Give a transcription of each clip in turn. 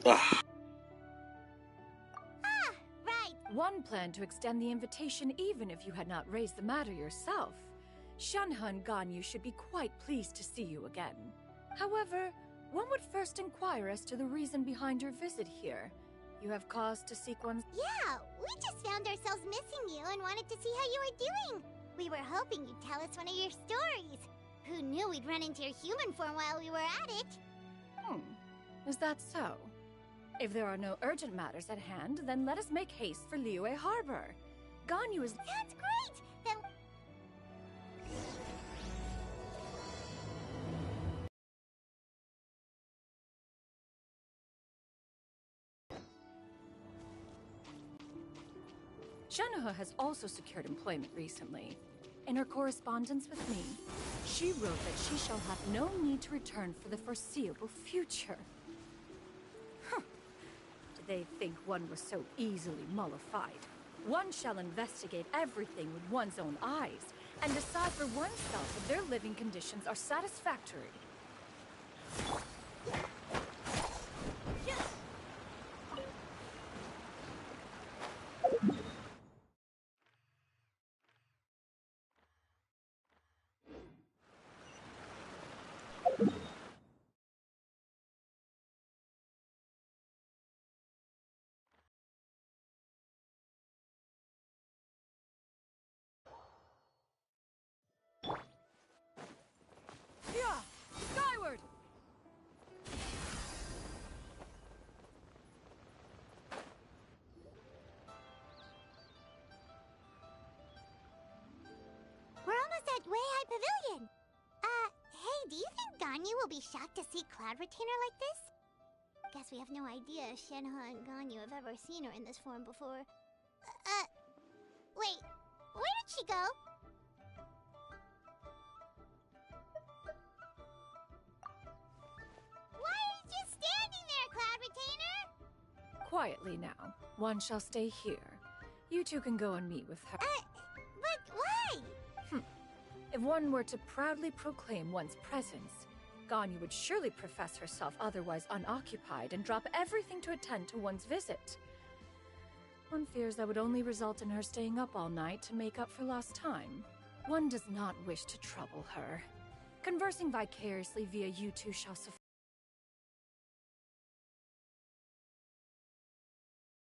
Ah, Ah, right. One planned to extend the invitation even if you had not raised the matter yourself. Shenhe and Ganyu should be quite pleased to see you again. However, one would first inquire as to the reason behind your visit here. You have cause to seek one's— Yeah, we just found ourselves missing you and wanted to see how you were doing. We were hoping you'd tell us one of your stories. Who knew we'd run into your human form while we were at it? Is that so? If there are no urgent matters at hand, then let us make haste for Liyue Harbor. Ganyu is— That's great! Then Shenhe has also secured employment recently. In her correspondence with me, she wrote that she shall have no need to return for the foreseeable future. Did they think one was so easily mollified? One shall investigate everything with one's own eyes and decide for oneself if their living conditions are satisfactory. Yeah! Skyward! we're almost at Weihai Pavilion. Hey, do you think Ganyu will be shocked to see Cloud Retainer like this? Guess we have no idea if Shenhe and Ganyu have ever seen her in this form before. Wait, where did she go? Why are you just standing there, Cloud Retainer? Quietly now. One shall stay here. You two can go and meet with her. But why? If one were to proudly proclaim one's presence, Ganyu would surely profess herself otherwise unoccupied and drop everything to attend to one's visit. One fears that would only result in her staying up all night to make up for lost time. One does not wish to trouble her. Conversing vicariously via you two shall suffice.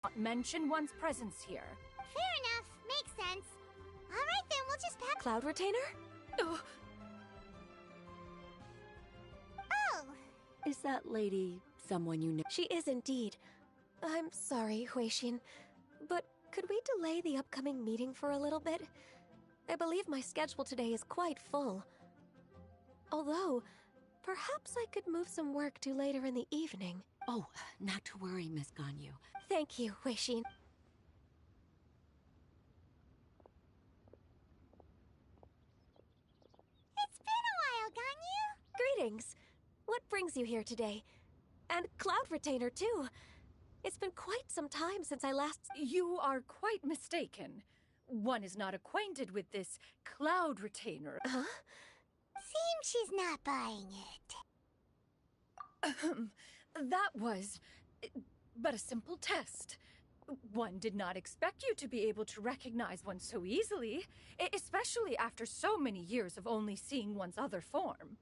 Not mention one's presence here. Fair enough, makes sense. Alright then, we'll just pack— Cloud Retainer? Ugh. Oh! Is that lady someone you know? She is indeed. I'm sorry, Huixin, but could we delay the upcoming meeting for a little bit? I believe my schedule today is quite full. Although, perhaps I could move some work to later in the evening. Oh, not to worry, Miss Ganyu. Thank you, Huixin. It's been a while, Ganyu! Greetings. What brings you here today? And Cloud Retainer, too. It's been quite some time since I last— You are quite mistaken. One is not acquainted with this Cloud Retainer. Huh? Seems she's not buying it. That was but a simple test. One did not expect you to be able to recognize one so easily, especially after so many years of only seeing one's other form.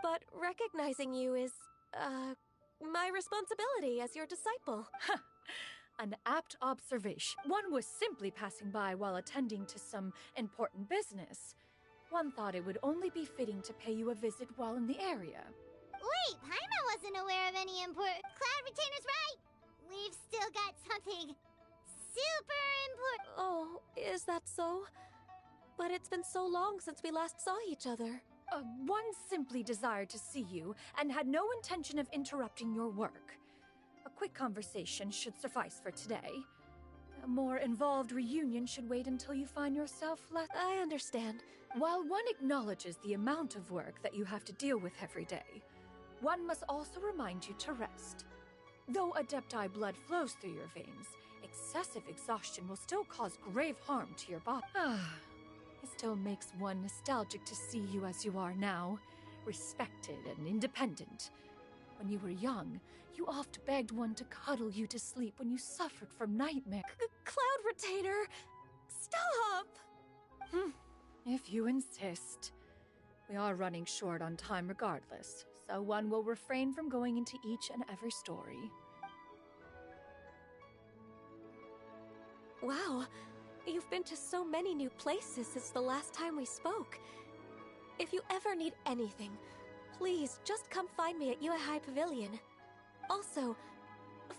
But recognizing you is, my responsibility as your disciple. An apt observation. One was simply passing by while attending to some important business. One thought it would only be fitting to pay you a visit while in the area. Wait, Paimon wasn't aware of any important— Cloud Retainer's right! We've still got something super important— Oh, is that so? But it's been so long since we last saw each other. One simply desired to see you and had no intention of interrupting your work. A quick conversation should suffice for today. A more involved reunion should wait until you find yourself less— I understand. While one acknowledges the amount of work that you have to deal with every day, one must also remind you to rest. Though Adepti blood flows through your veins, excessive exhaustion will still cause grave harm to your body. It still makes one nostalgic to see you as you are now, respected and independent. When you were young, you oft begged one to cuddle you to sleep when you suffered from nightmare. Cloud Retainer! Stop! If you insist. We are running short on time regardless, so one will refrain from going into each and every story. Wow, you've been to so many new places since the last time we spoke. If you ever need anything, please just come find me at Yuehai Pavilion. Also,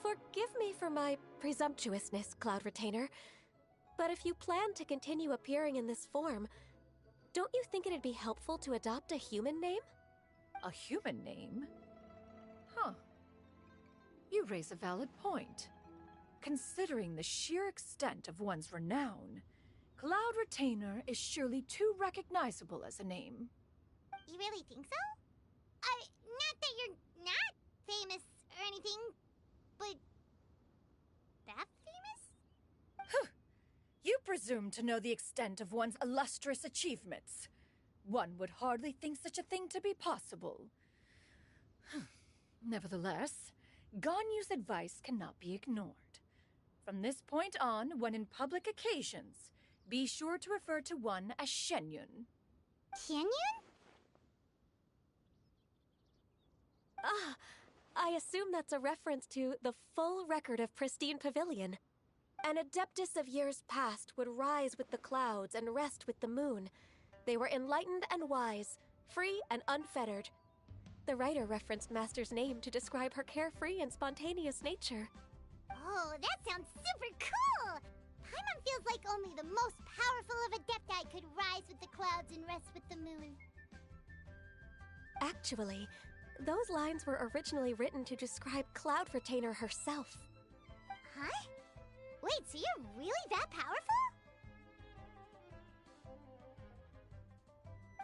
forgive me for my presumptuousness, Cloud Retainer, but if you plan to continue appearing in this form, don't you think it'd be helpful to adopt a human name? A human name? Huh. You raise a valid point. Considering the sheer extent of one's renown, Cloud Retainer is surely too recognizable as a name. You really think so? Not that you're not famous or anything, but that famous? You presume to know the extent of one's illustrious achievements. One would hardly think such a thing to be possible. Nevertheless, Ganyu's advice cannot be ignored. From this point on, when in public occasions, be sure to refer to one as Shenyun. Shenyun? Ah, I assume that's a reference to the full record of Pristine Pavilion. An Adeptus of years past would rise with the clouds and rest with the moon. They were enlightened and wise, free and unfettered. The writer referenced Master's name to describe her carefree and spontaneous nature. Oh, that sounds super cool! Paimon feels like only the most powerful of Adepti could rise with the clouds and rest with the moon. Actually, those lines were originally written to describe Cloud Retainer herself. Huh? Wait, so you're really that powerful?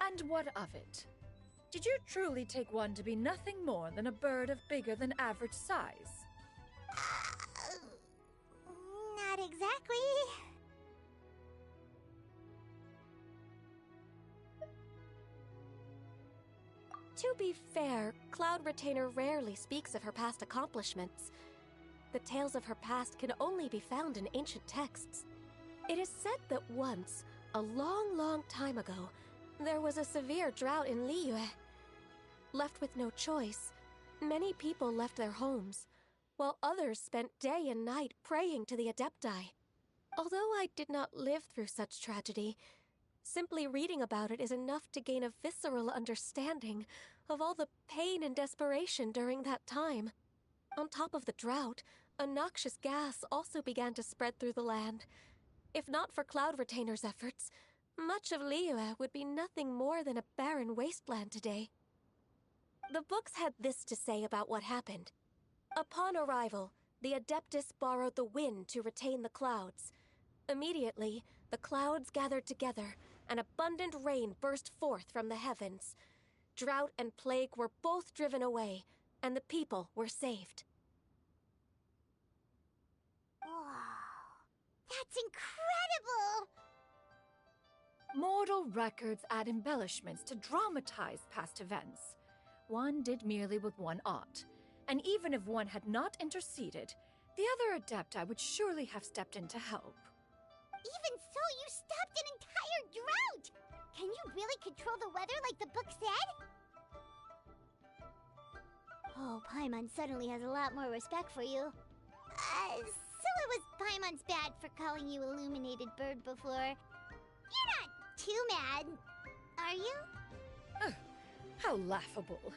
And what of it? Did you truly take one to be nothing more than a bird of bigger than average size? Not exactly. To be fair, Cloud Retainer rarely speaks of her past accomplishments. The tales of her past can only be found in ancient texts. It is said that once, a long, long time ago, there was a severe drought in Liyue. Left with no choice, many people left their homes, while others spent day and night praying to the Adepti. Although I did not live through such tragedy, simply reading about it is enough to gain a visceral understanding of all the pain and desperation during that time. On top of the drought, a noxious gas also began to spread through the land. If not for Cloud Retainer's efforts, much of Liyue would be nothing more than a barren wasteland today. The books had this to say about what happened. Upon arrival, the Adeptus borrowed the wind to retain the clouds. Immediately, the clouds gathered together, and abundant rain burst forth from the heavens. Drought and plague were both driven away, and the people were saved. Wow, that's incredible! Mortal records add embellishments to dramatize past events. One did merely what one ought, and even if one had not interceded, the other Adepti would surely have stepped in to help. Even so, you stopped an entire drought! Can you really control the weather like the book said? Oh, Paimon suddenly has a lot more respect for you. So it was Paimon's bad for calling you Illuminated Bird before. You're not too mad, are you? How laughable.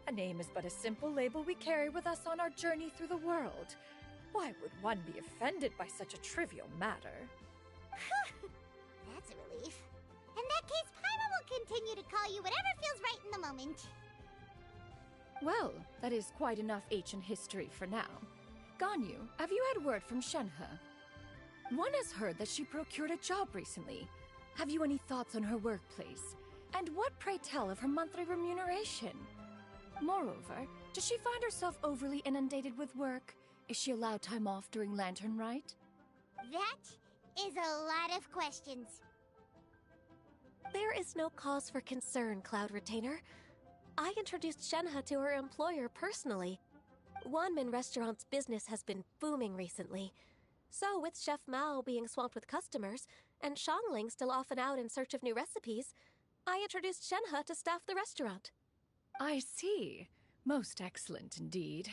A name is but a simple label we carry with us on our journey through the world. Why would one be offended by such a trivial matter? That's a relief. In that case, Paimon will continue to call you whatever feels right in the moment. Well, that is quite enough ancient history for now. Ganyu, have you had word from Shenhe? One has heard that she procured a job recently. Have you any thoughts on her workplace? And what, pray tell, of her monthly remuneration? Moreover, does she find herself overly inundated with work? Is she allowed time off during Lantern Rite? That is a lot of questions. There is no cause for concern, Cloud Retainer. I introduced Shenhe to her employer personally. Wanmin Restaurant's business has been booming recently. So, with Chef Mao being swamped with customers, and Xiangling still off and out in search of new recipes, I introduced Shenhe to staff the restaurant. I see. Most excellent indeed.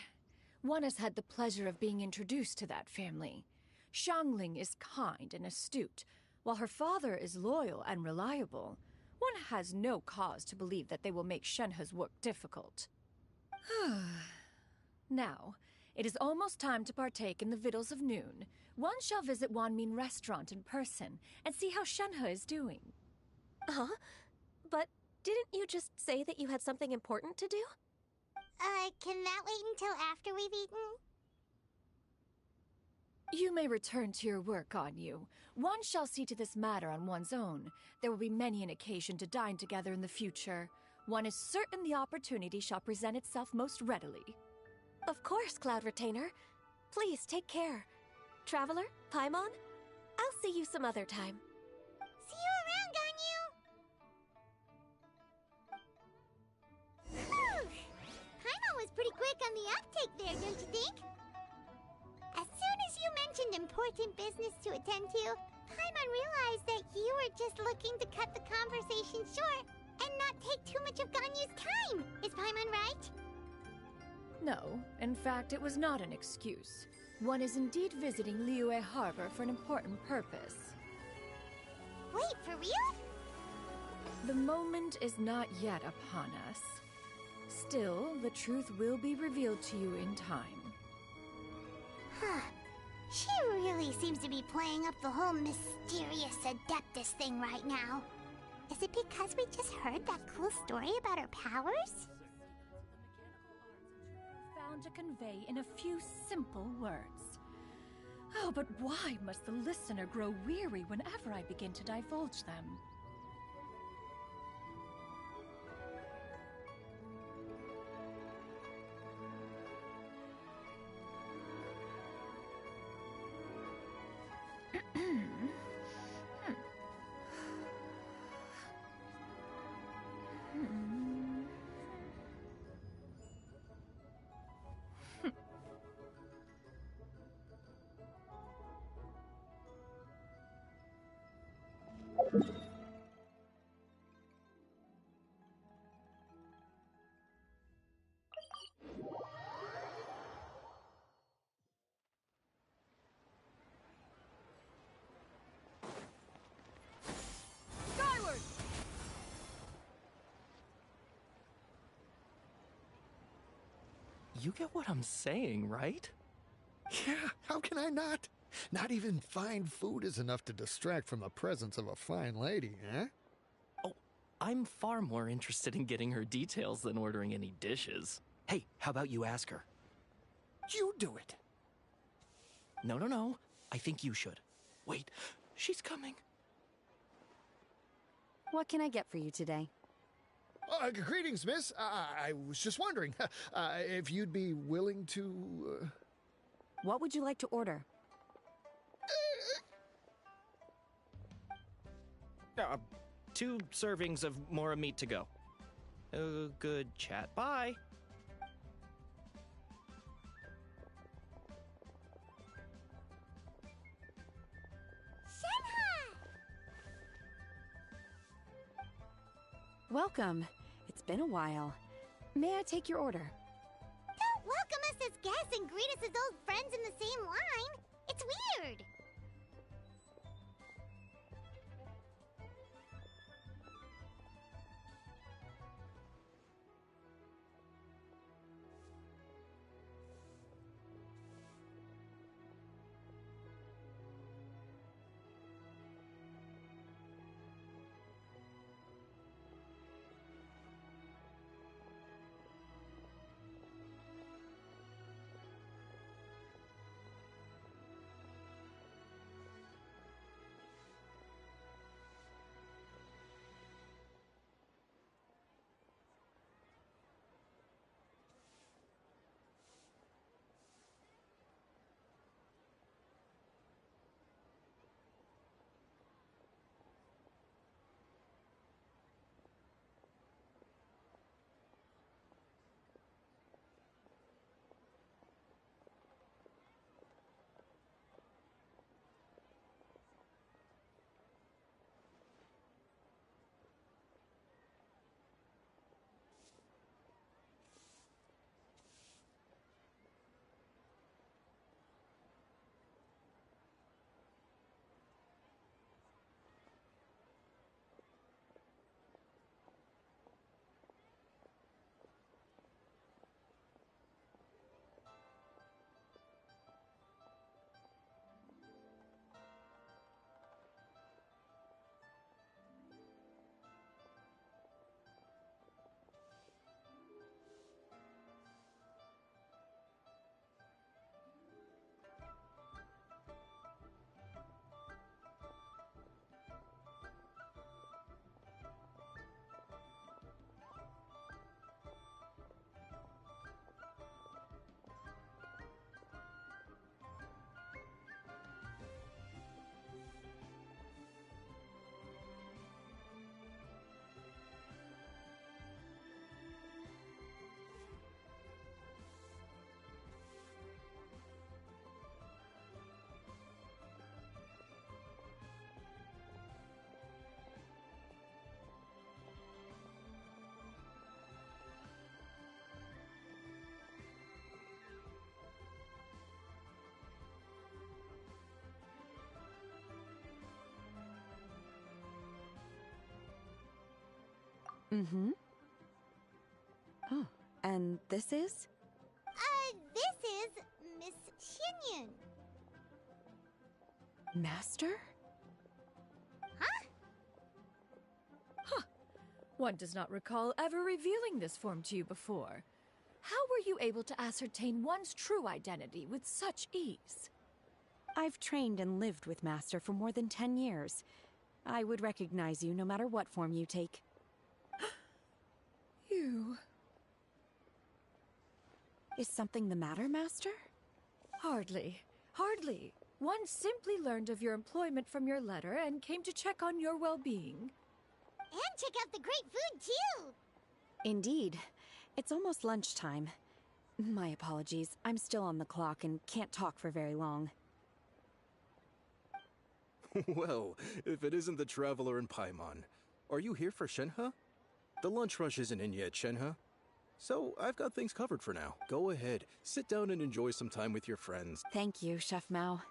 One has had the pleasure of being introduced to that family. Xiangling is kind and astute, while her father is loyal and reliable. One has no cause to believe that they will make Shenhe's work difficult. Now, it is almost time to partake in the victuals of noon. One shall visit Wanmin Restaurant in person and see how Shenhe is doing. Huh? But didn't you just say that you had something important to do? Can that wait until after we've eaten? You may return to your work, Ganyu. One shall see to this matter on one's own. There will be many an occasion to dine together in the future. One is certain the opportunity shall present itself most readily. Of course, Cloud Retainer. Please take care. Traveler, Paimon, I'll see you some other time. See you around, Ganyu! Whew! Paimon was pretty quick on the uptake there, don't you think? As soon as you mentioned important business to attend to, Paimon realized that you were just looking to cut the conversation short and not take too much of Ganyu's time. Is Paimon right? No, in fact, it was not an excuse. One is indeed visiting Liyue Harbor for an important purpose. Wait, for real? The moment is not yet upon us. Still, the truth will be revealed to you in time. Huh. She really seems to be playing up the whole mysterious Adeptus thing right now. Is it because we just heard that cool story about her powers? Found to convey in a few simple words. Oh, but why must the listener grow weary whenever I begin to divulge them? Skyward! You get what I'm saying, right? Yeah, how can I not? Not even fine food is enough to distract from the presence of a fine lady, eh? Oh, I'm far more interested in getting her details than ordering any dishes. Hey, how about you ask her? You do it. No. I think you should. Wait, she's coming. What can I get for you today? Greetings, miss. I was just wondering if you'd be willing to... What would you like to order? 2 servings of Mora meat to go. Good chat. Bye. Shenhe! Welcome. It's been a while. May I take your order? Don't welcome us as guests and greet us as old friends in the same line. It's weird. Mm-hmm. Oh, and this is? This is Miss Xinyun. Master? One does not recall ever revealing this form to you before. How were you able to ascertain one's true identity with such ease? I've trained and lived with Master for more than 10 years. I would recognize you no matter what form you take. You... Is something the matter, Master? Hardly. Hardly. One simply learned of your employment from your letter and came to check on your well-being. And check out the great food, too! Indeed. It's almost lunchtime. My apologies. I'm still on the clock and can't talk for very long. Well, if it isn't the Traveler in Paimon. Are you here for Shenhe? The lunch rush isn't in yet, Shenhe. So, I've got things covered for now. Go ahead, sit down and enjoy some time with your friends. Thank you, Chef Mao.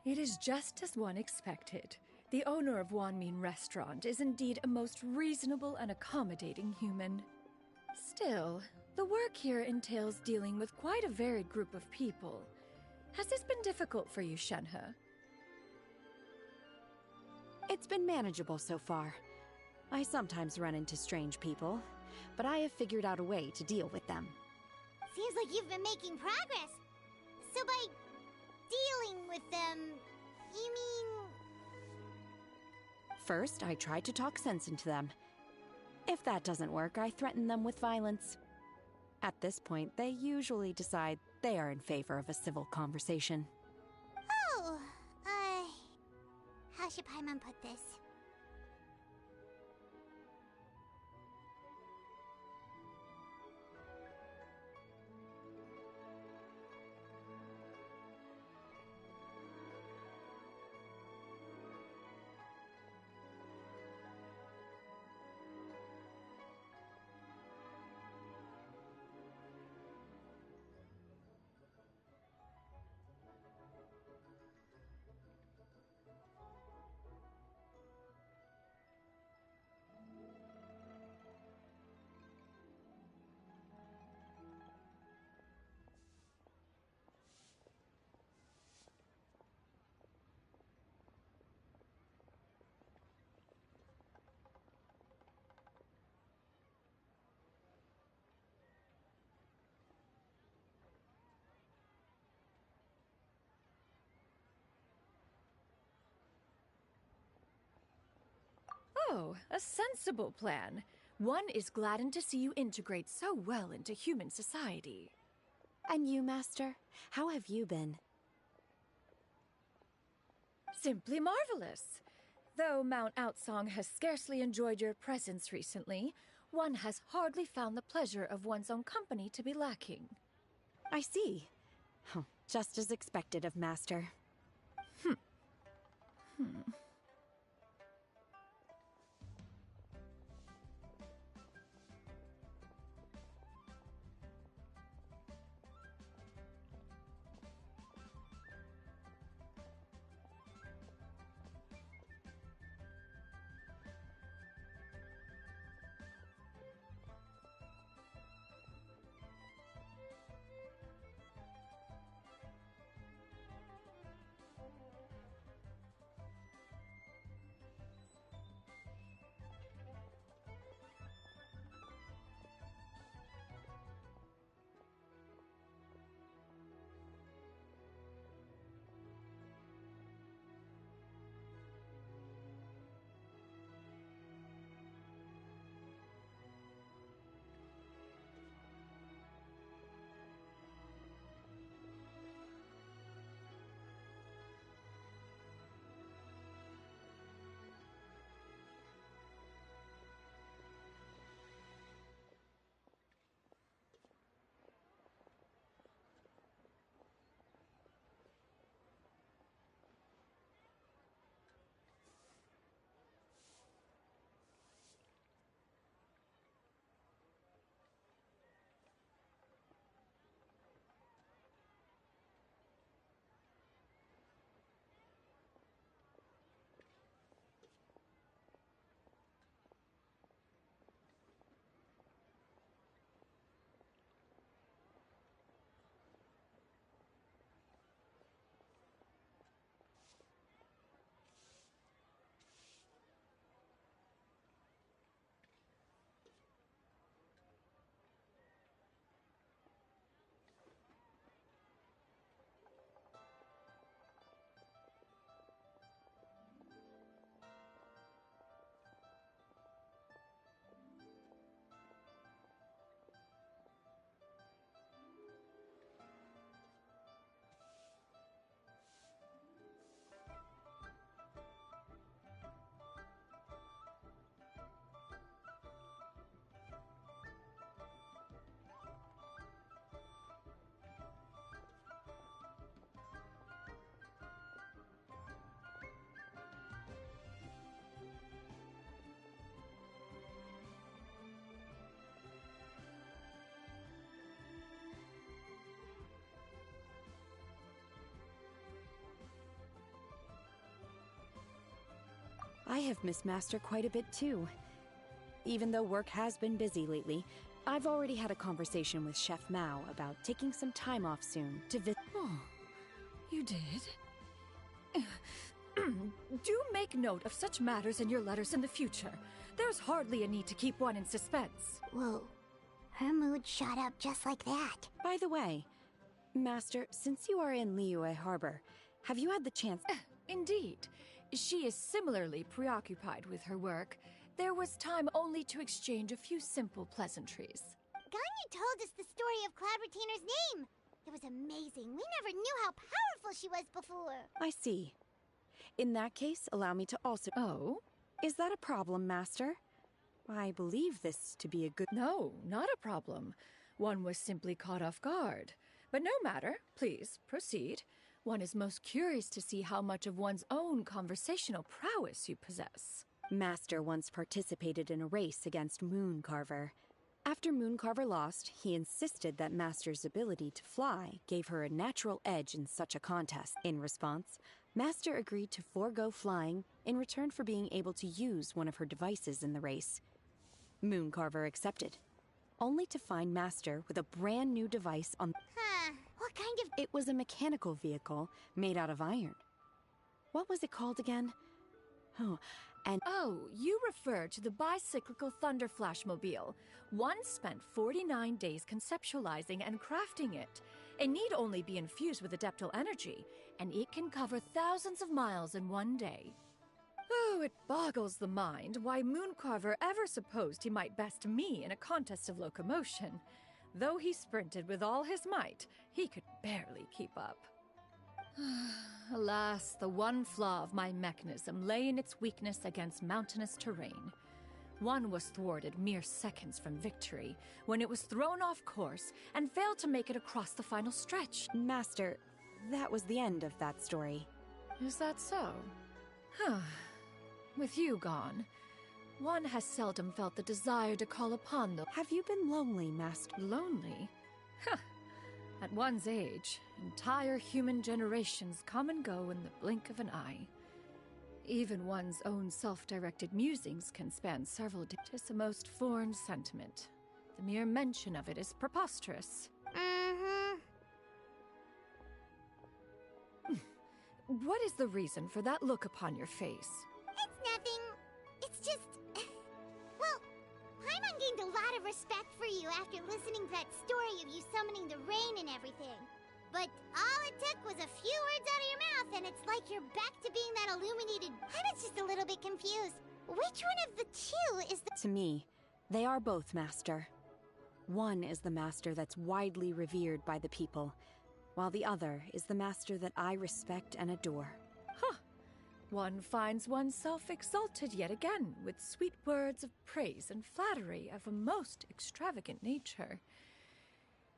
It is just as one expected. The owner of Wanmin Restaurant is indeed a most reasonable and accommodating human. Still, the work here entails dealing with quite a varied group of people. Has this been difficult for you, Shenhe? It's been manageable so far. I sometimes run into strange people, but I have figured out a way to deal with them. Seems like you've been making progress. So by dealing with them, you mean... First, I try to talk sense into them. If that doesn't work, I threaten them with violence. At this point, they usually decide they are in favor of a civil conversation. Oh, how should Paimon put this? Oh, a sensible plan. One is gladdened to see you integrate so well into human society. And you, Master? How have you been? Simply marvelous. Though Mount Outsong has scarcely enjoyed your presence recently, one has hardly found the pleasure of one's own company to be lacking. I see. Oh, just as expected of Master. have missed Master quite a bit too. Even though work has been busy lately, I've already had a conversation with Chef Mao about taking some time off soon to visit. Oh, you did? Do make note of such matters in your letters in the future. There's hardly a need to keep one in suspense. Whoa. Her mood shot up just like that. By the way, Master, since you are in Liyue Harbor, have you had the chance? Indeed. She is similarly preoccupied with her work. There was time only to exchange a few simple pleasantries. Ganyu told us the story of Cloud Retainer's name. It was amazing. We never knew how powerful she was before. I see. In that case, allow me to also... Oh? Is that a problem, Master? I believe this to be a good... No, not a problem. One was simply caught off guard. But no matter. Please, proceed. One is most curious to see how much of one's own conversational prowess you possess. Master once participated in a race against Mooncarver. After Mooncarver lost, he insisted that Master's ability to fly gave her a natural edge in such a contest. In response, Master agreed to forego flying in return for being able to use one of her devices in the race. Mooncarver accepted, only to find Master with a brand new device on... Huh. What kind of... It was a mechanical vehicle made out of iron. What was it called again? Oh, and... Oh, you refer to the bicyclical Thunder Flashmobile. One spent 49 days conceptualizing and crafting it. It need only be infused with adeptal energy, and it can cover thousands of miles in one day. Oh, it boggles the mind why Mooncarver ever supposed he might best me in a contest of locomotion. Though he sprinted with all his might, he could barely keep up. Alas, the one flaw of my mechanism lay in its weakness against mountainous terrain. One was thwarted mere seconds from victory, when it was thrown off course and failed to make it across the final stretch. Master, that was the end of that story. Is that so? Huh. With you gone, one has seldom felt the desire to call upon the... Have you been lonely, Master? Lonely? Huh. At one's age, entire human generations come and go in the blink of an eye. Even one's own self-directed musings can span several days. It is a most foreign sentiment. The mere mention of it is preposterous. What is the reason for that look upon your face? It's nothing. It's just... Well, Paimon gained a lot of respect for you after listening to that story of you summoning the rain and everything. But all it took was a few words out of your mouth, and it's like you're back to being that illuminated... I was just a little bit confused. Which one of the two is the... To me, they are both, Master. One is the Master that's widely revered by the people, while the other is the Master that I respect and adore. Huh. One finds oneself exalted yet again with sweet words of praise and flattery of a most extravagant nature.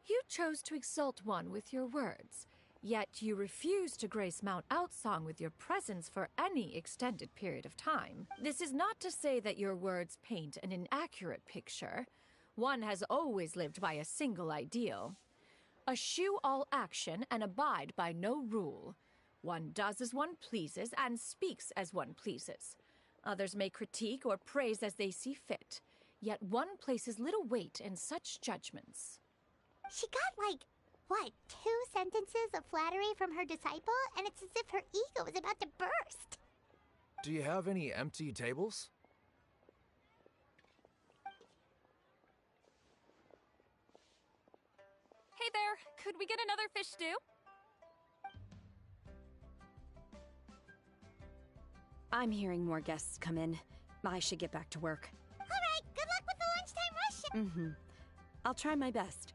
You chose to exalt one with your words, yet you refuse to grace Mount Outsong with your presence for any extended period of time. This is not to say that your words paint an inaccurate picture. One has always lived by a single ideal. Eschew all action and abide by no rule. One does as one pleases and speaks as one pleases. Others may critique or praise as they see fit, yet one places little weight in such judgments. She got like, what, 2 sentences of flattery from her disciple, and it's as if her ego is about to burst. Do you have any empty tables? Hey there, could we get another fish stew? I'm hearing more guests come in. I should get back to work. All right, good luck with the lunchtime rush. I'll try my best.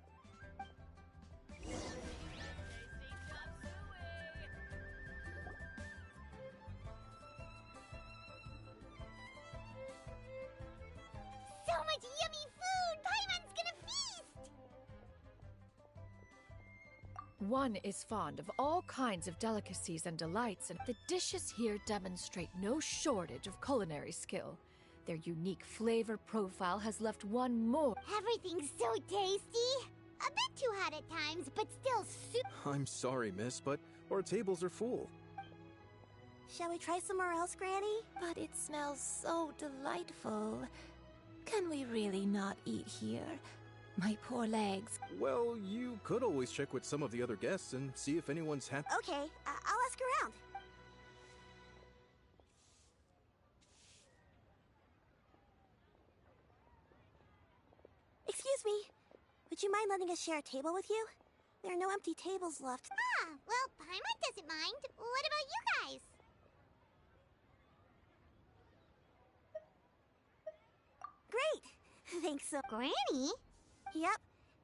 So much yummy food! Paimon's gonna feast! One is fond of all kinds of delicacies and delights, and the dishes here demonstrate no shortage of culinary skill. Their unique flavor profile has left one more. Everything's so tasty! A bit too hot at times, but still super... I'm sorry, miss, but our tables are full. Shall we try somewhere else, Granny? But it smells so delightful. Can we really not eat here? My poor legs. Well, you could always check with some of the other guests and see if anyone's happy. Okay, I'll ask around. Excuse me. Would you mind letting us share a table with you? There are no empty tables left. Ah, well, Paimon doesn't mind. What about you guys? Great! Thanks so... Granny? Yep.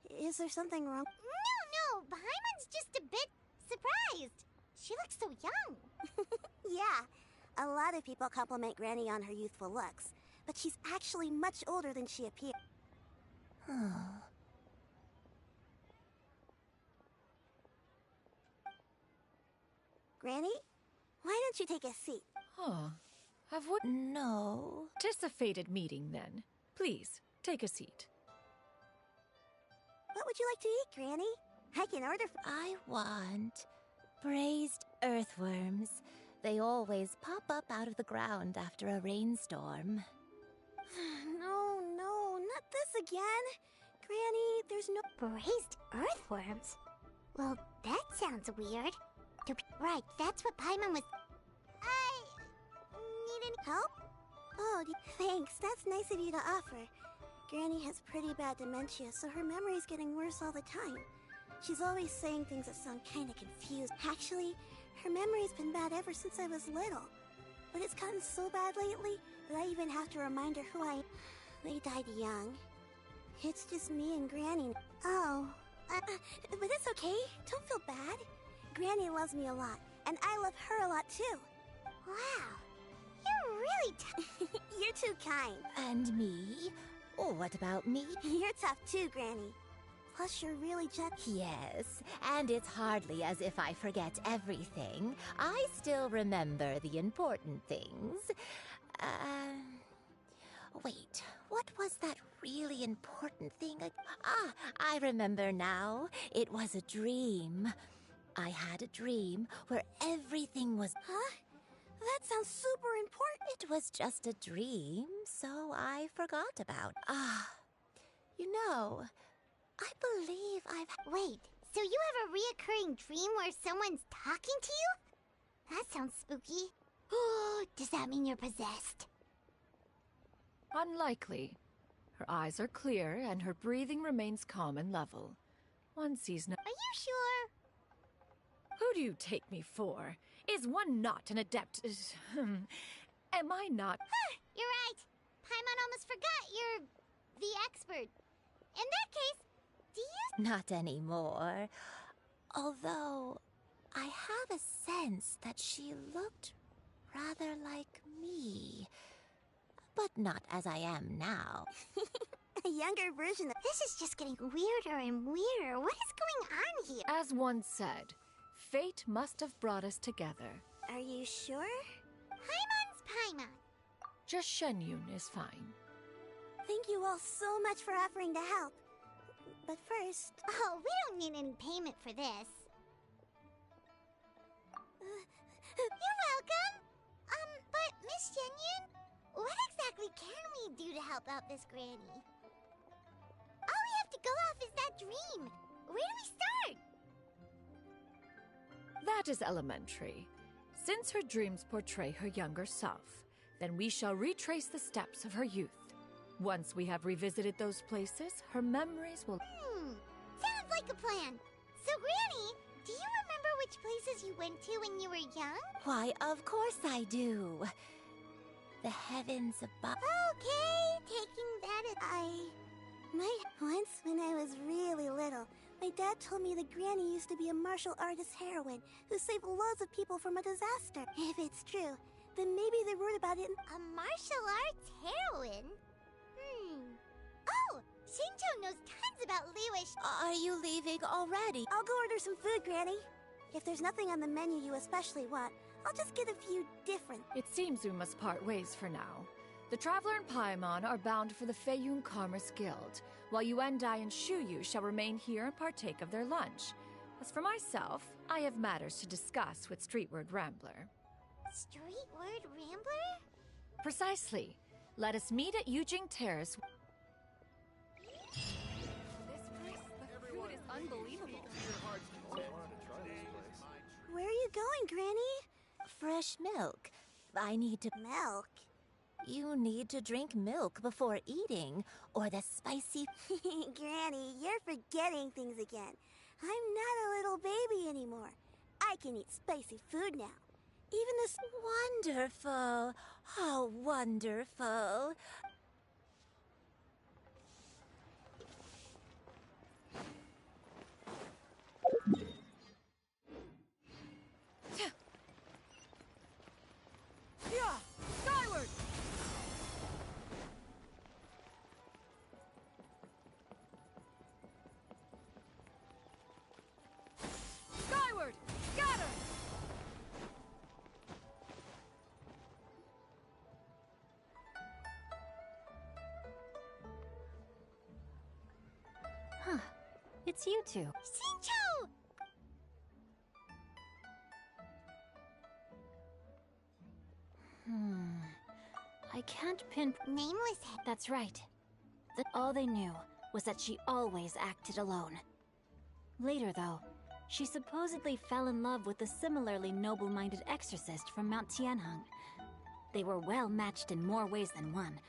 Is there something wrong? No, Paimon's just a bit surprised. She looks so young. Yeah. A lot of people compliment Granny on her youthful looks, but she's actually much older than she appears. Granny? Why don't you take a seat? Huh. Have what? No. Anticipated meeting, then. Please, take a seat. What would you like to eat, Granny? I can order for... I want braised earthworms. They always pop up out of the ground after a rainstorm. No, not this again. Granny, there's no... Braised earthworms? Well, that sounds weird. Right, that's what Paimon was... Need any help? Oh, thanks. That's nice of you to offer. Granny has pretty bad dementia, so her memory's getting worse all the time. She's always saying things that sound kinda confused. Actually, her memory's been bad ever since I was little. But it's gotten so bad lately that I even have to remind her who I am. They died young. It's just me and Granny. Oh, but it's okay. Don't feel bad. Granny loves me a lot, and I love her a lot too. Wow, you're really You're too kind. And me? Oh, what about me? You're tough too, Granny. Plus, you're really Yes, and it's hardly as if I forget everything. I still remember the important things. Wait, what was that really important thing? I remember now. It was a dream. I had a dream where everything was... Huh? That sounds super important. It was just a dream, so I forgot about... You know, I believe I've... Wait, so you have a reoccurring dream where someone's talking to you? That sounds spooky. Oh, does that mean you're possessed? Unlikely. Her eyes are clear, and her breathing remains calm and level. One sees no... Are you sure? Who do you take me for? Is one not an adept? Am I not? You're right. Paimon almost forgot you're the expert. In that case, do you... Not anymore. Although, I have a sense that she looked rather like me. But not as I am now. A younger version of... This is just getting weirder and weirder. What is going on here? As one said, fate must have brought us together. Are you sure? Paimon's Paimon. Just Shenyun is fine. Thank you all so much for offering to help. But first... Oh, we don't need any payment for this. You're welcome. But Miss Shenyun, what exactly can we do to help out this granny? All we have to go off is that dream. Where do we start? That is elementary. Since her dreams portray her younger self, then we shall retrace the steps of her youth. Once we have revisited those places, her memories will... Sounds like a plan. So, Granny, do you remember which places you went to when you were young? Why, of course I do. The heavens above... Okay, taking that as... Once, when I was really little, my dad told me that Granny used to be a martial artist heroine who saved loads of people from a disaster. If it's true, then maybe they wrote about it in... A martial arts heroine? Oh, Xingqiu knows tons about Liwish. Are you leaving already? I'll go order some food, Granny. If there's nothing on the menu you especially want, I'll just get a few different... It seems we must part ways for now. The Traveler and Paimon are bound for the Feiyun Commerce Guild, while Yuendai and Shuyu shall remain here and partake of their lunch. As for myself, I have matters to discuss with Streetward Rambler. Street word rambler? Precisely. Let us meet at Yujing Terrace. The food is unbelievable. Where are you going, Granny? Fresh milk. I need to. Milk? You need to drink milk before eating, or the spicy. Granny, you're forgetting things again. I'm not a little baby anymore. I can eat spicy food now. Even this. Wonderful. How wonderful. Yeah! Skyward! Skyward! Scatter! Huh. It's you two. Xingqiu! I can't pin... Nameless head. That's right. All they knew was that she always acted alone. Later, though, she supposedly fell in love with a similarly noble-minded exorcist from Mount Tianheng. They were well matched in more ways than one,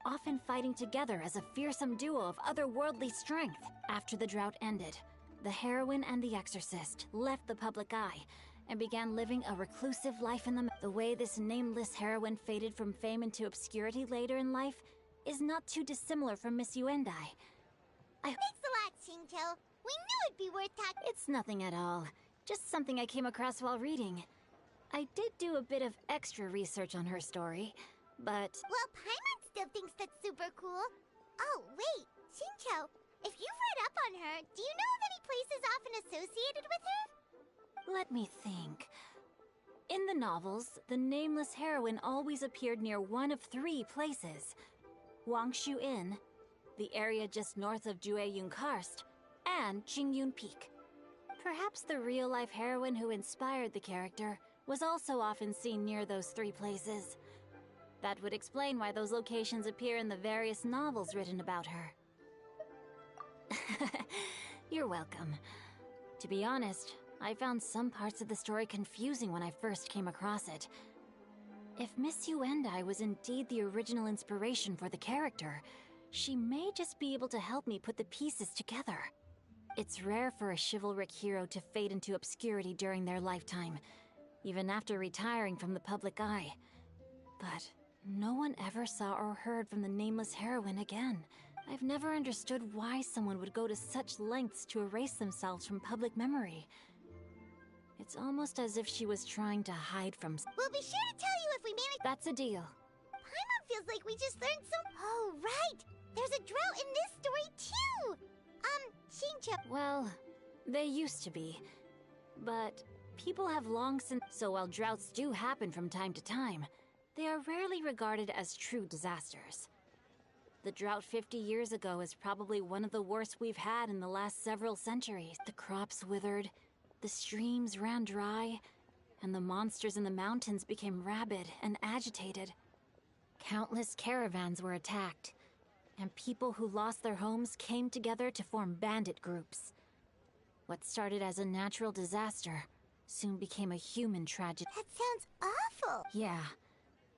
often fighting together as a fearsome duo of otherworldly strength. After the drought ended, the heroine and the exorcist left the public eye and began living a reclusive life in the way this nameless heroine faded from fame into obscurity later in life is not too dissimilar from Miss Yuendai. Thanks a lot, Xingqiu. We knew it'd be worth talking. It's nothing at all. Just something I came across while reading. I did do a bit of extra research on her story, but... Well, Paimon still thinks that's super cool. Oh, wait. Xingqiu, if you've read up on her, do you know of any places often associated with her? let me think. In the novels, the nameless heroine always appeared near one of 3 places. Wangshu Inn, the area just north of Jueyun Karst, and Qingyun Peak. Perhaps the real-life heroine who inspired the character was also often seen near those 3 places. That would explain why those locations appear in the various novels written about her. You're welcome. To be honest, I found some parts of the story confusing when I first came across it. If Miss Yuendai was indeed the original inspiration for the character, she may just be able to help me put the pieces together. It's rare for a chivalric hero to fade into obscurity during their lifetime, even after retiring from the public eye. But no one ever saw or heard from the nameless heroine again. I've never understood why someone would go to such lengths to erase themselves from public memory. It's almost as if she was trying to hide from... We'll be sure to tell you if we manage... That's a deal. Paimon feels like we just learned some... Oh, right! There's a drought in this story, too! Xingqiu... Well, they used to be. But people have long since... So while droughts do happen from time to time, they are rarely regarded as true disasters. The drought 50 years ago is probably one of the worst we've had in the last several centuries. The crops withered, the streams ran dry, and the monsters in the mountains became rabid and agitated. Countless caravans were attacked, and people who lost their homes came together to form bandit groups. What started as a natural disaster soon became a human tragedy. That sounds awful! Yeah.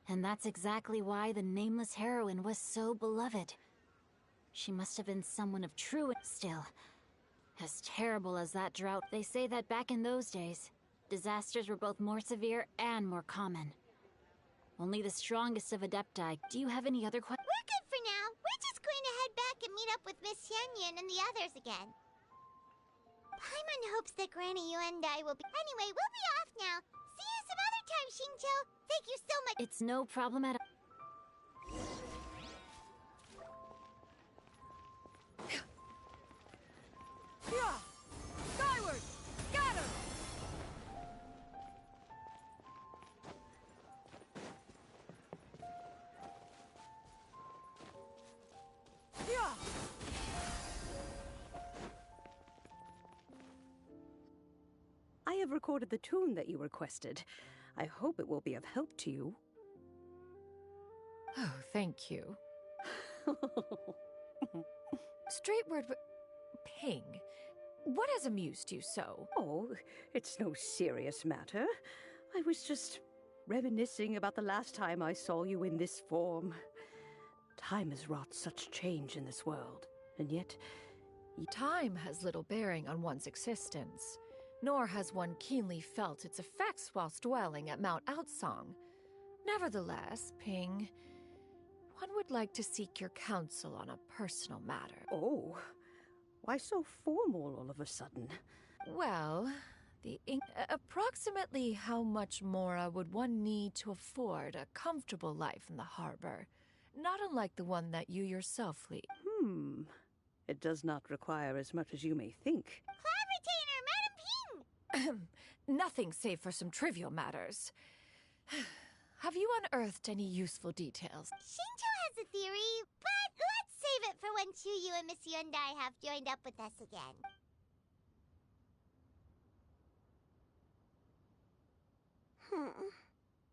And that's exactly why the nameless heroine was so beloved. She must have been someone of true... Still, as terrible as that drought, they say that back in those days, disasters were both more severe and more common. Only the strongest of Adepti. Do you have any other questions? We're good for now. We're just going to head back and meet up with Miss Xianyun and the others again. Paimon hopes that Granny Yuendai will be... Anyway, we'll be off now. See you some other time, Xingqiu. Thank you so much. It's no problem at all. Skyward! Scatter! I have recorded the tune that you requested. I hope it will be of help to you. Oh, thank you. Straight word, Ping. What has amused you so? Oh, it's no serious matter. I was just reminiscing about the last time I saw you in this form. Time has wrought such change in this world, and yet... Time has little bearing on one's existence, nor has one keenly felt its effects whilst dwelling at Mount Outsong. Nevertheless, Ping, one would like to seek your counsel on a personal matter. Oh, why so formal all of a sudden? Well, approximately how much more would one need to afford a comfortable life in the harbor, not unlike the one that you yourself lead? It does not require as much as you may think. Cloud Retainer, Madam Ping! Nothing save for some trivial matters. Have you unearthed any useful details? Shinto has a theory, but let's save it for when Chuyu and Miss Yundai have joined up with us again.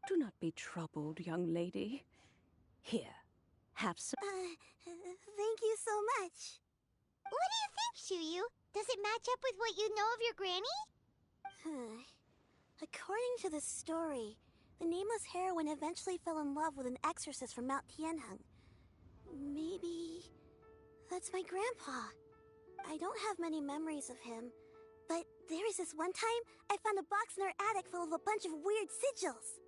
Do not be troubled, young lady. Here, have some... Thank you so much. What do you think, Chuyu? Does it match up with what you know of your granny? According to the story, the nameless heroine eventually fell in love with an exorcist from Mount Tianheng. Maybe that's my grandpa. I don't have many memories of him, but there was this one time I found a box in our attic full of a bunch of weird sigils.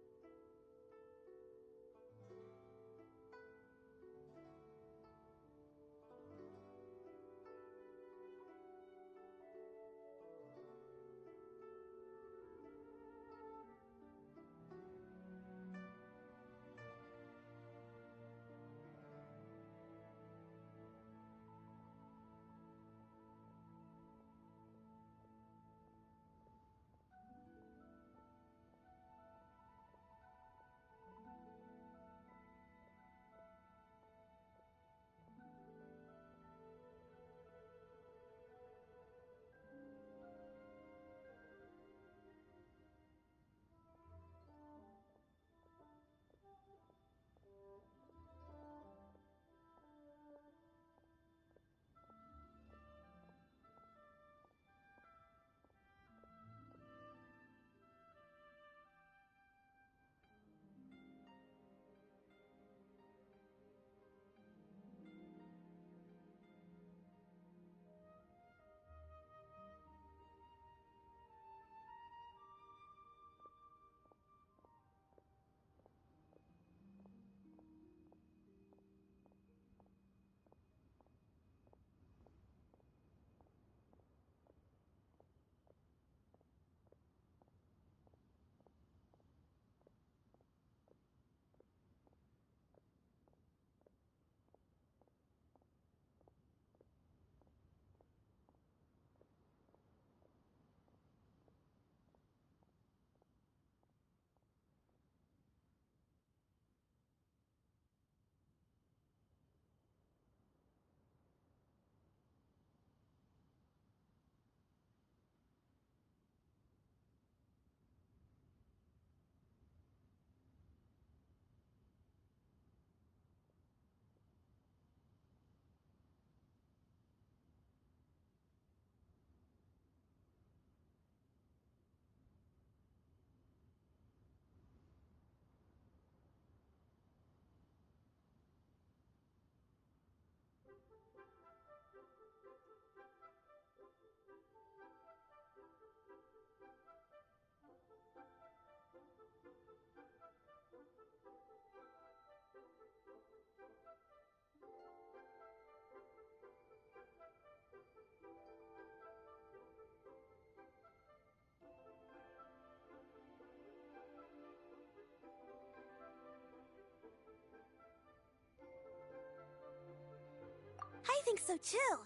I think so too.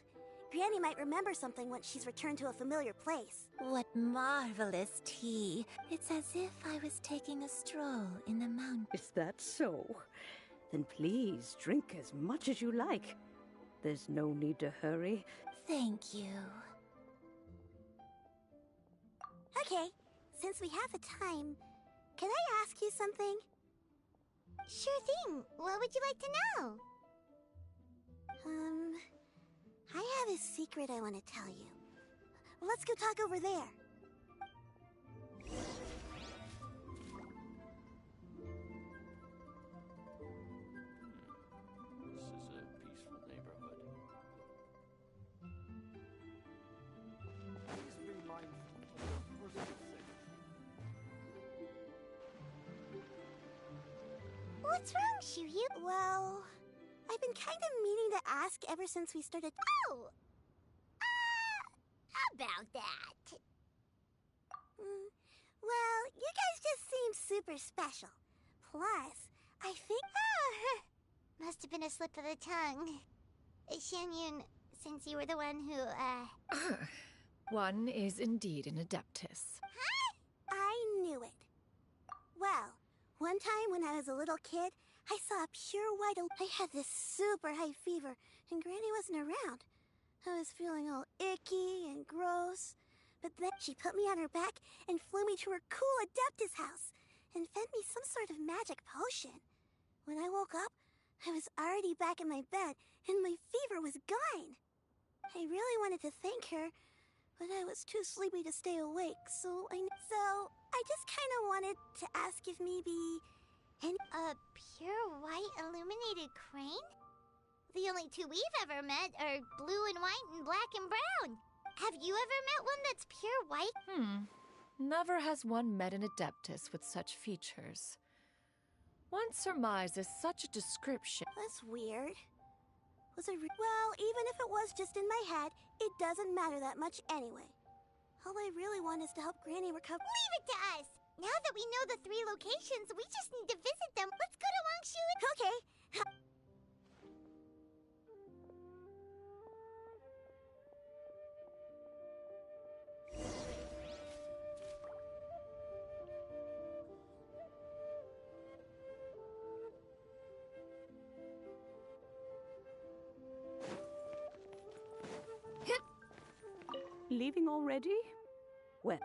Granny might remember something once she's returned to a familiar place. What marvelous tea. It's as if I was taking a stroll in the mountains. Is that so? Then please drink as much as you like. There's no need to hurry. Thank you. Okay, since we have the time, Can I ask you something? Sure thing. What would you like to know? I have a secret I want to tell you. Let's go talk over there. This is a peaceful neighborhood. Please be mindful of your personal safety. What's wrong, Shiryu? Well, I've been kind of meaning to ask ever since we started. Oh! About that. Well, you guys just seem super special. Plus, I think... Must have been a slip of the tongue. Xianyun, since you were the one who, One is indeed an Adeptus. I knew it. Well, one time when I was a little kid, I saw a pure white... I had this super high fever, and Granny wasn't around. I was feeling all icky and gross. But then she put me on her back and flew me to her cool Adeptus house and fed me some sort of magic potion. When I woke up, I was already back in my bed and my fever was gone. I really wanted to thank her, but I was too sleepy to stay awake, so I just kind of wanted to ask if maybe... A pure white illuminated crane? The only two we've ever met are blue and white and black and brown. Have you ever met one that's pure white? Never has one met an Adeptus with such features. One surmises such a description. That's weird. Was it well, even if it was just in my head, it doesn't matter that much anyway. All I really want is to help Granny recover. Leave it to us! Now that we know the 3 locations, we just need to visit them. Let's go to Wangshu and... Okay. Leaving already? Well.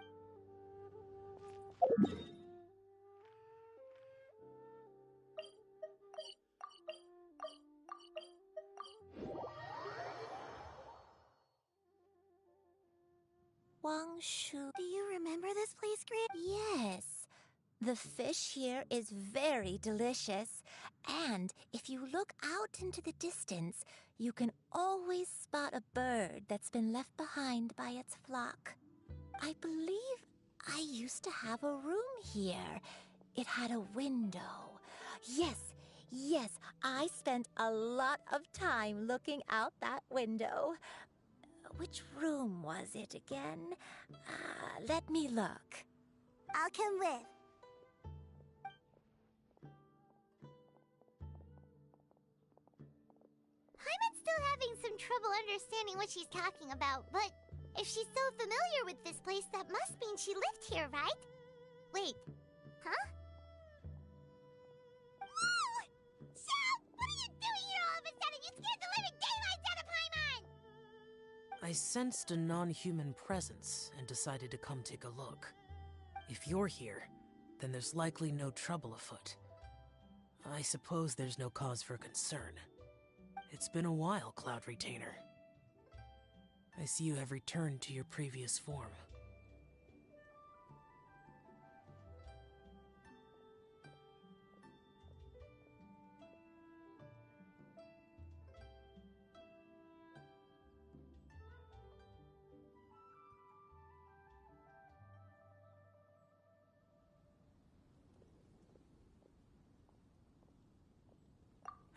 Wangshu. Do you remember this place, Gran? Yes. The fish here is very delicious. And if you look out into the distance, you can always spot a bird that's been left behind by its flock. I believe I used to have a room here. It had a window. Yes, I spent a lot of time looking out that window. Which room was it again? Let me look. I'll come with. Paimon's still having some trouble understanding what she's talking about, but if she's so familiar with this place, that must mean she lived here, right? Wait, huh? Whoa! Shao! What are you doing here all of a sudden? You scared the living daylights out of Paimon! I sensed a non-human presence and decided to come take a look. If you're here, then there's likely no trouble afoot. I suppose there's no cause for concern. It's been a while, Cloud Retainer. I see you have returned to your previous form.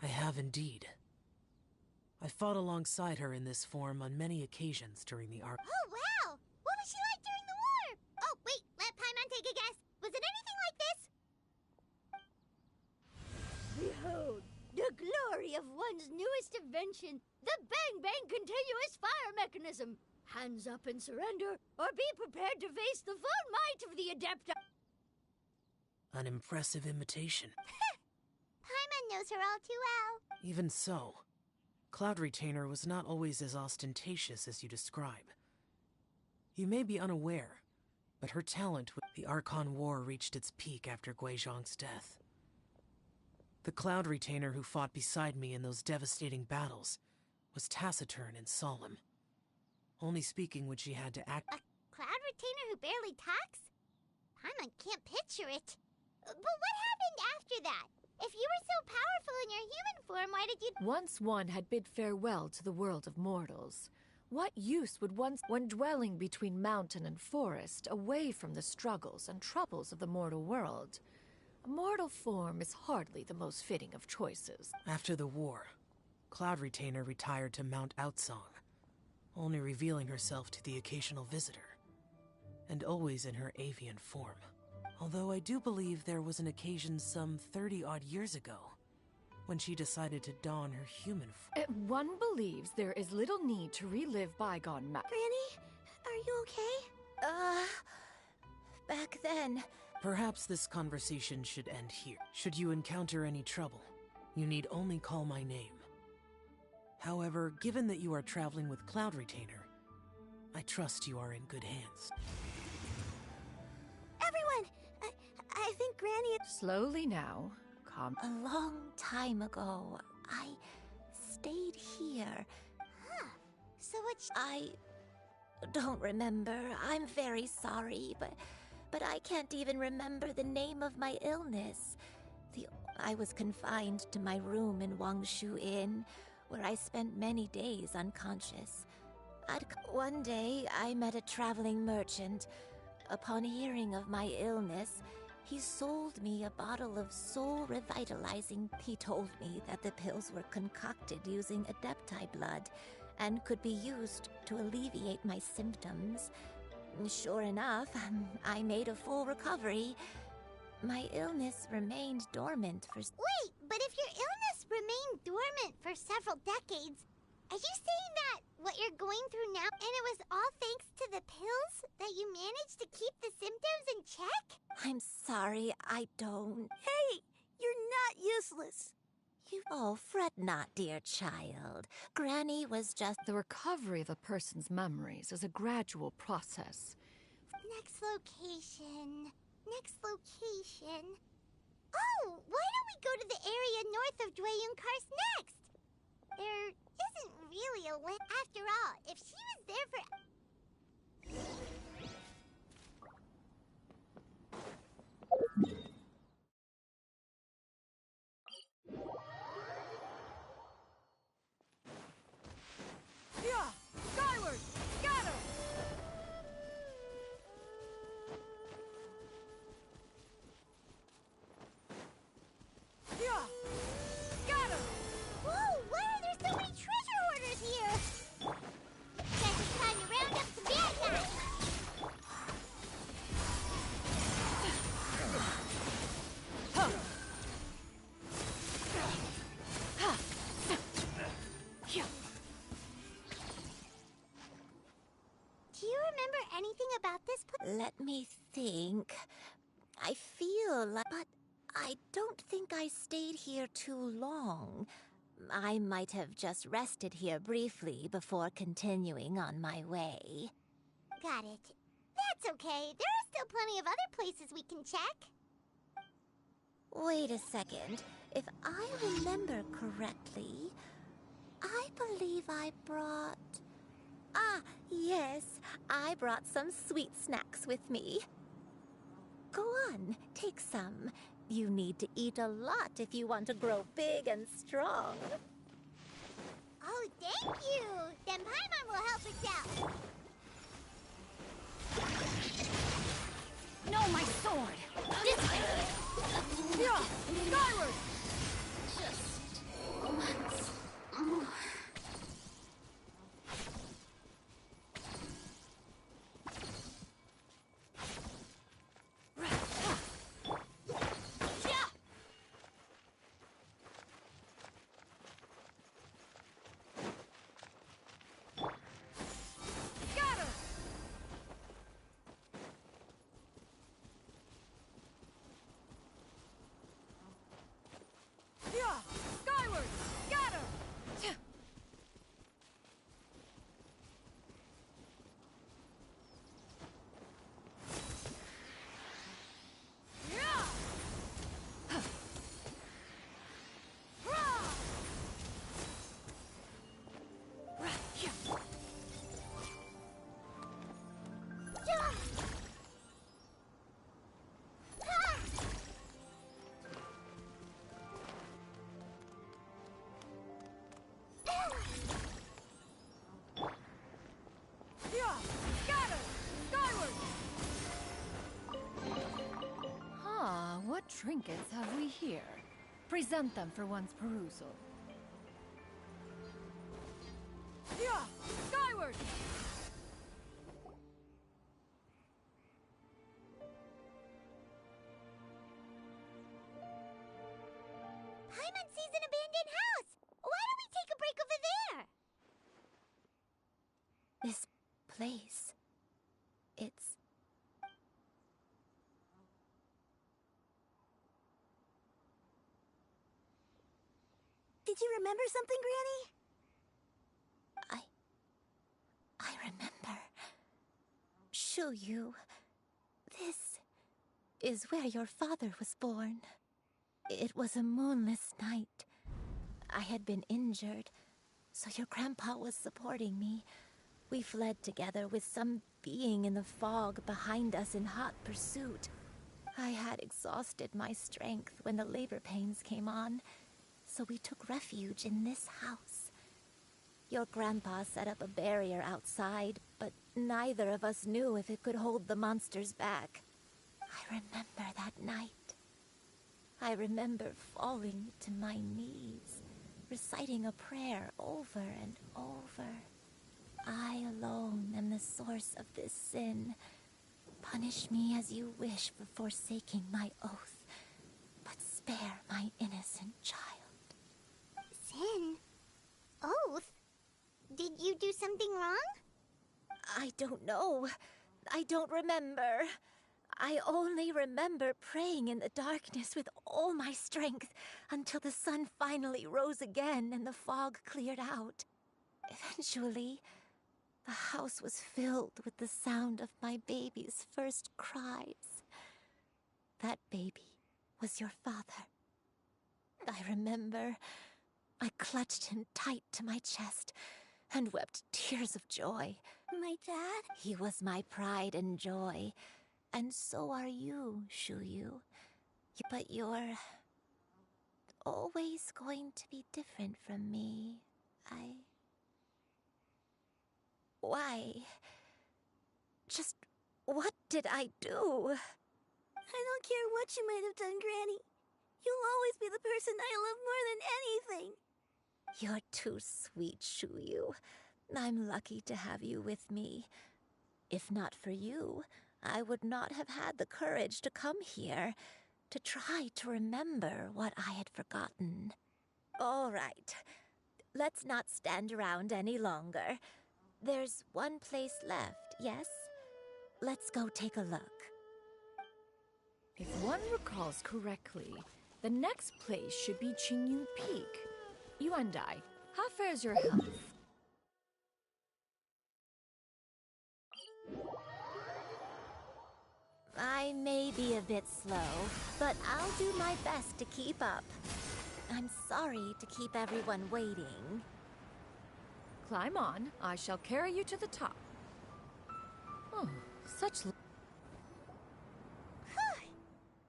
I have indeed. I fought alongside her in this form on many occasions during the arc. Oh, wow! What was she like during the war? Oh, wait, let Paimon take a guess. Was it anything like this? Behold, the glory of one's newest invention, the Bang Bang Continuous Fire Mechanism. Hands up and surrender, or be prepared to face the full might of the Adepta. An impressive imitation. Paimon knows her all too well. Even so, Cloud Retainer was not always as ostentatious as you describe. You may be unaware, but her talent with the Archon War reached its peak after Guizhong's death. The Cloud Retainer who fought beside me in those devastating battles was taciturn and solemn, only speaking when she had to act. A Cloud Retainer who barely talks? Paimon can't picture it. But what happened after that? If you were so powerful in your human form, why did you— Once one had bid farewell to the world of mortals, what use would one dwelling between mountain and forest, away from the struggles and troubles of the mortal world? A mortal form is hardly the most fitting of choices. After the war, Cloud Retainer retired to Mount Outsong, only revealing herself to the occasional visitor, and always in her avian form. Although I do believe there was an occasion some 30-odd years ago, when she decided to don her human form. One believes there is little need to relive bygone Granny, are you okay? Back then. Perhaps this conversation should end here. Should you encounter any trouble, you need only call my name. However, given that you are traveling with Cloud Retainer, I trust you are in good hands. Everyone! I think Granny— Slowly now. Calm. A long time ago, I stayed here. Huh. So what— I don't remember. I'm very sorry, but I can't even remember the name of my illness. I was confined to my room in Wangshu Inn, where I spent many days unconscious. One day, I met a traveling merchant. Upon hearing of my illness, he sold me a bottle of soul revitalizing. He told me that the pills were concocted using Adepti blood and could be used to alleviate my symptoms. Sure enough, I made a full recovery. My illness remained dormant for— Wait, but if your illness remained dormant for several decades, are you saying that what you're going through now, and it was all thanks to the pills, that you managed to keep the symptoms in check? I'm sorry, I don't— Hey! You're not useless! Oh, fret not, dear child. Granny was just— The recovery of a person's memories is a gradual process. Next location. Next location. Oh, why don't we go to the area north of Dwayun Karst next? There isn't really a land. After all, if she was there for— Yeah! Skyward! Got him! Yeah! Got him! Whoa, why are there so many treasure hoarders here? Guess it's time to round up some bad guys. Do you remember anything about this place? Let me think. I feel like— But I don't think I stayed here too long. I might have just rested here briefly before continuing on my way. Got it. That's okay. There are still plenty of other places we can check. Wait a second. If I remember correctly, I believe I brought— Ah, yes, I brought some sweet snacks with me. Go on, take some. You need to eat a lot if you want to grow big and strong. Oh, thank you! Then Paimon will help us out. No, my sword! This way! Yeah! Skyward! Just once more. What trinkets have we here? Present them for one's perusal. Yeah! Skyward! Paimon sees an abandoned house! Why don't we take a break over there? This place. It's... Did you remember something, Granny? I remember. Shuyu. This is where your father was born. It was a moonless night. I had been injured, so your grandpa was supporting me. We fled together with some being in the fog behind us in hot pursuit. I had exhausted my strength when the labor pains came on, so we took refuge in this house. Your grandpa set up a barrier outside, but neither of us knew if it could hold the monsters back. I remember that night. I remember falling to my knees, reciting a prayer over and over. I alone am the source of this sin. Punish me as you wish for forsaking my oath, but spare my innocent child. Sin? Oath? Did you do something wrong? I don't know. I don't remember. I only remember praying in the darkness with all my strength until the sun finally rose again and the fog cleared out. Eventually, the house was filled with the sound of my baby's first cries. That baby was your father. I remember I clutched him tight to my chest and wept tears of joy. My dad? He was my pride and joy, and so are you, Shuyu. But you're always going to be different from me. Why? Just what did I do? I don't care what you might have done, Granny. You'll always be the person I love more than anything. You're too sweet, Shuyu. I'm lucky to have you with me. If not for you, I would not have had the courage to come here, to try to remember what I had forgotten. All right, let's not stand around any longer. There's one place left, yes? Let's go take a look. If one recalls correctly, the next place should be Qingyu Peak. Yuandai, how fares your health? I may be a bit slow, but I'll do my best to keep up. I'm sorry to keep everyone waiting. Climb on. I shall carry you to the top. Oh, such...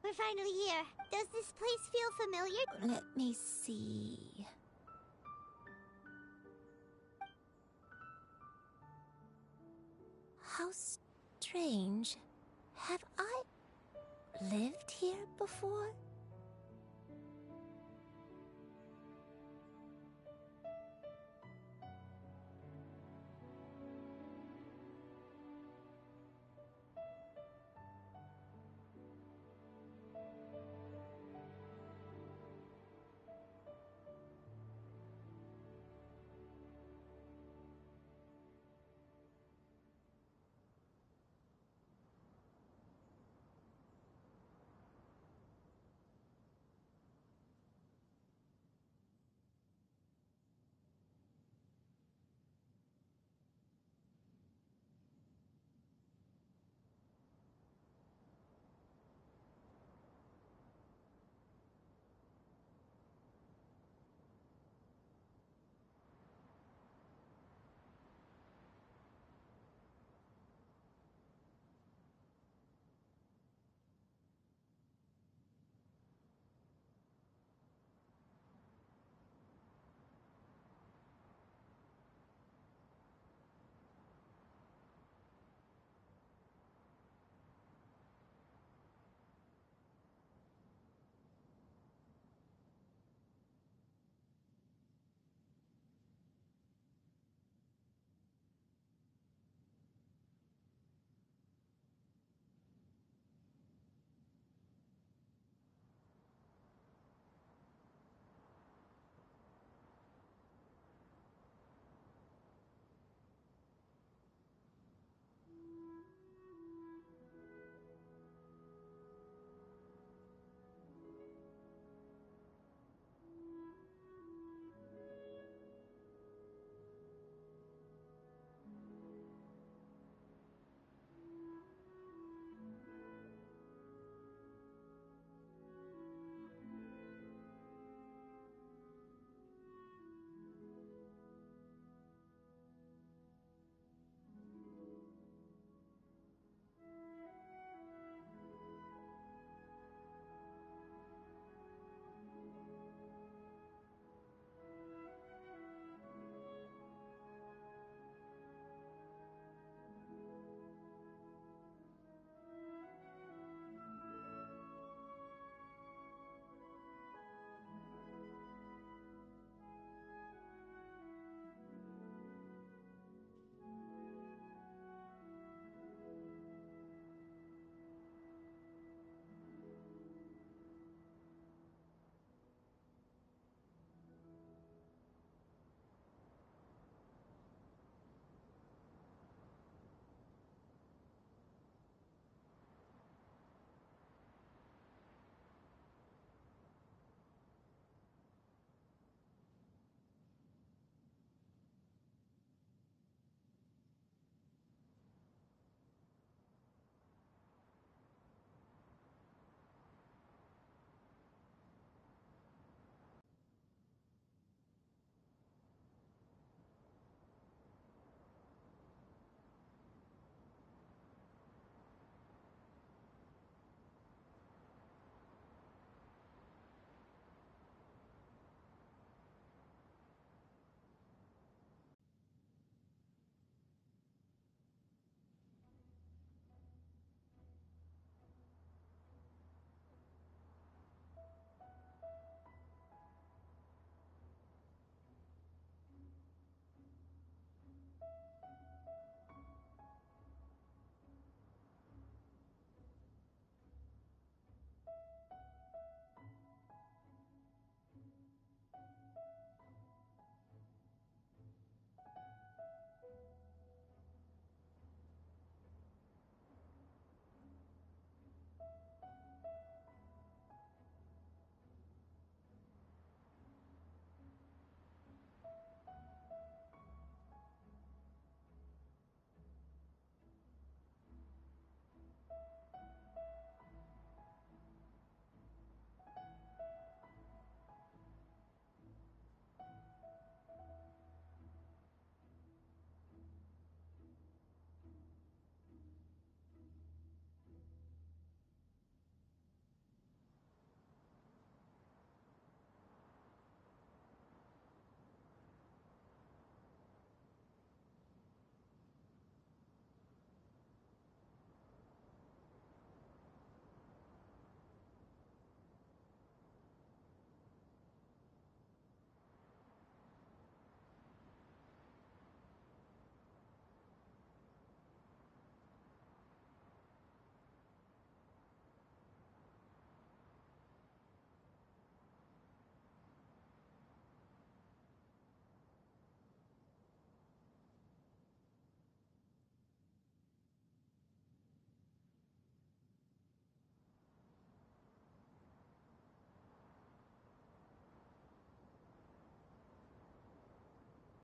We're finally here. Does this place feel familiar? Let me see... How strange. Have I lived here before?